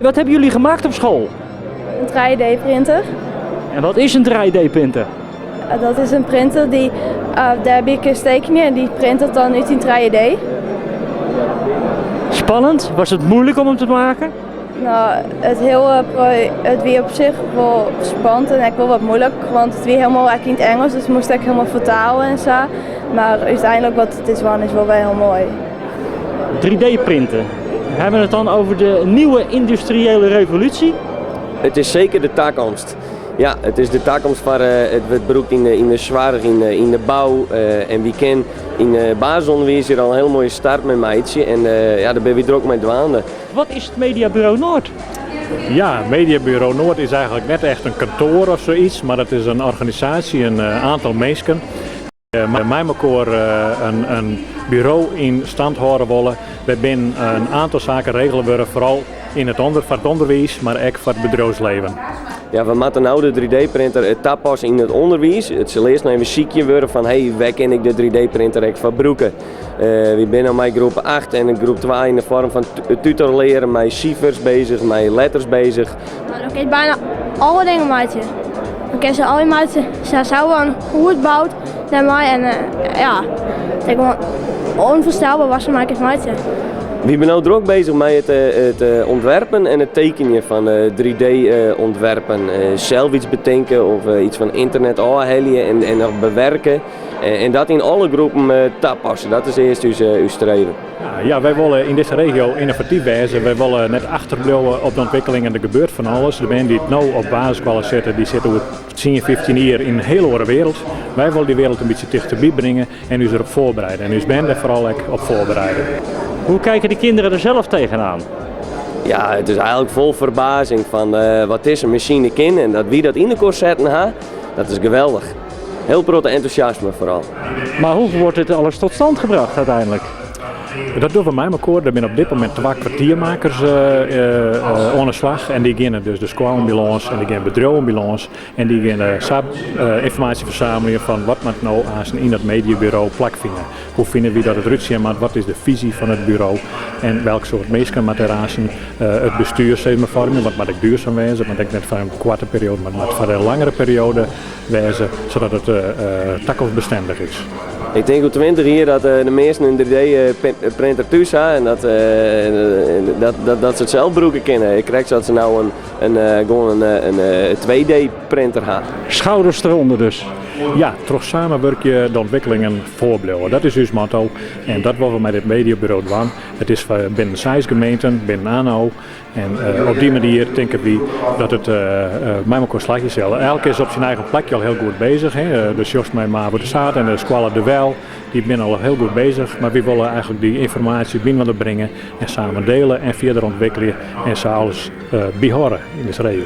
Wat hebben jullie gemaakt op school? Een 3D-printer. En wat is een 3D-printer? Dat is een printer die, daar heb ik een steekje en die printert dan uit in 3D. Spannend? Was het moeilijk om hem te maken? Nou, het weer op zich wel spannend en ook wel wat moeilijk, want het weer helemaal in het Engels, dus moest ik helemaal vertalen en zo. Maar uiteindelijk wat het is wel heel mooi. 3D-printen. Hebben we het dan over de nieuwe industriële revolutie? Het is zeker de toekomst. Ja, het is de toekomst van het beroep in de zorg, in de bouw. En wie kan in het basisonderwijs hier al een heel mooie start met meidje. En ja, daar ben we er ook mee dwaande. Wat is het Mediabureau Noord? Ja, Mediabureau Noord is eigenlijk net echt een kantoor of zoiets, maar het is een organisatie, een aantal mensen. Met mij een bureau in stand houden willen. We zijn een aantal zaken regelen we vooral in het onderwijs, maar ook voor het bedrijfsleven. Ja, we moeten nou de 3D-printer toepassen in het onderwijs. Het zal eerst even ziekje worden van hey, waar kan ik de 3D-printer verbruiken. We zijn al met groep 8 en groep 2 in de vorm van tutorleren, met cijfers bezig, met letters bezig. Nou, dan kun je bijna alle dingen maken. Dan kun je alle maken, ze zouden hoe het bouwt naar mij en ja, het is gewoon onvoorstelbaar wat ze maken. We zijn nu ook bezig met het ontwerpen en het tekenen van 3D-ontwerpen. Zelf iets bedenken of iets van internet aanhalen en nog bewerken. En dat in alle groepen toepassen. Dat is eerst uw streven. Ja, wij willen in deze regio innovatief wezen. Wij willen net achterblijven op de ontwikkelingen. Er gebeurt van alles. De mensen die het nou op basisscholen zitten, die zitten over 10, 15 jaar in een hele andere wereld. Wij willen die wereld een beetje dichterbij brengen en u erop voorbereiden. En u bent er vooral ook op voorbereiden. Hoe kijken de kinderen er zelf tegenaan? Ja, het is eigenlijk vol verbazing van wat is een machine kan en dat wie dat in de koers zetten, dat is geweldig. Heel groot enthousiasme vooral. Maar hoe wordt dit alles tot stand gebracht uiteindelijk? Dat doen we met elkaar. Er zijn op dit moment 2 kwartiermakers aan de slag. En die gaan dus de schoolambulance en die gaan bedrijfambulance. En die gaan informatie verzamelen van wat moet nou aan in het mediabureau plakvinden. Hoe vinden we dat het Rutsje maakt, wat is de visie van het bureau en welk soort mensen moet er aan het bestuur vormen. Wat moet ik duurzaam wezen, want ik net van een korte periode, maar moet voor een langere periode wezen, zodat het toekomstbestendig is. Ik denk al 20 jaar dat de meesten een 3D-printer thuis hebben en dat ze het zelf gebruiken kunnen. Ik krijg dat ze nou gewoon een 2D-printer hebben. Schouders eronder dus. Ja, toch samen werk je de ontwikkelingen voorblijven. Dat is ons motto en dat willen we met het mediabureau doen. Het is binnen 6 gemeenten, binnen ANO. En op die manier denken we dat het met elkaar slagjes zal. Elke is op zijn eigen plekje al heel goed bezig. Hè. Dus Jos met Mavo de Saat en de Squalla de Wel, die zijn al heel goed bezig. Maar we willen eigenlijk die informatie binnen brengen en samen delen en verder ontwikkelen en ze alles behoren in deze regio.